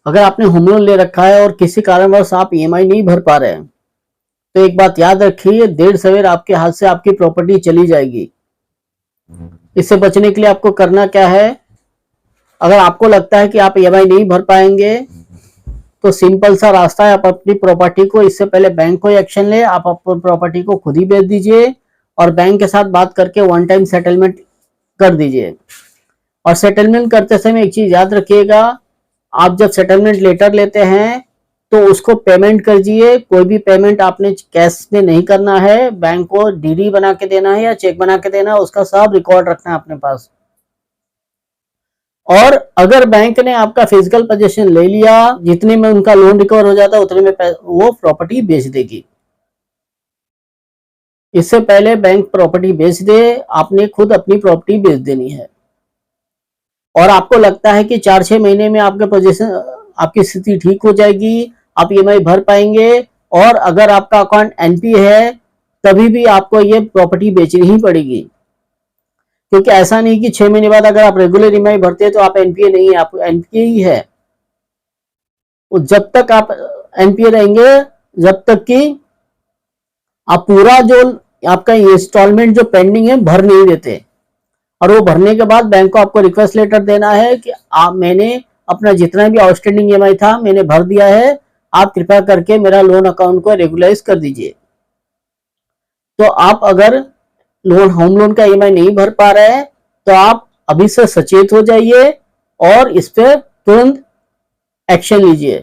अगर आपने home loan ले रखा है और किसी कारणवश आप ईएमआई नहीं भर पा रहे हैं, तो एक बात याद रखिए, देर सवेर आपके हाथ से आपकी प्रॉपर्टी चली जाएगी। इससे बचने के लिए आपको करना क्या है, अगर आपको लगता है कि आप ईएमआई नहीं भर पाएंगे, तो सिंपल सा रास्ता है, आप अपनी प्रॉपर्टी को, इससे पहले बैंक कोई एक्शन ले, आप अपनी प्रॉपर्टी को खुद ही बेच दीजिए और बैंक के साथ बात करके वन टाइम सेटलमेंट कर दीजिए। और सेटलमेंट करते समय एक चीज याद रखिएगा, आप जब सेटलमेंट लेटर लेते हैं तो उसको पेमेंट कर दीजिए। कोई भी पेमेंट आपने कैश में नहीं करना है, बैंक को डीडी बना के देना है या चेक बना के देना है, उसका सब रिकॉर्ड रखना है अपने पास। और अगर बैंक ने आपका फिजिकल पोजीशन ले लिया, जितने में उनका लोन रिकवर हो जाता है उतने में वो प्रॉपर्टी बेच देगी। इससे पहले बैंक प्रॉपर्टी बेच दे, आपने खुद अपनी प्रॉपर्टी बेच देनी है। और आपको लगता है कि 4-6 महीने में आपके पोजीशन, आपकी स्थिति ठीक हो जाएगी, आप ईएमआई भर पाएंगे, और अगर आपका अकाउंट एनपीए है तभी भी आपको ये प्रॉपर्टी बेचनी ही पड़ेगी। क्योंकि ऐसा नहीं कि 6 महीने बाद अगर आप रेगुलर ईएमआई भरते हैं तो आप एनपीए नहीं है, आप एनपीए ही है। जब तक आप एनपीए रहेंगे, जब तक कि आप पूरा जो आपका इंस्टॉलमेंट जो पेंडिंग है भर नहीं देते। और वो भरने के बाद बैंक को आपको रिक्वेस्ट लेटर देना है कि मैंने अपना जितना भी आउटस्टैंडिंग ईएमआई था मैंने भर दिया है, आप कृपया करके मेरा लोन अकाउंट को रेगुलराइज कर दीजिए। तो आप अगर होम लोन का ईएमआई नहीं भर पा रहे हैं तो आप अभी से सचेत हो जाइए और इस पर तुरंत एक्शन लीजिए।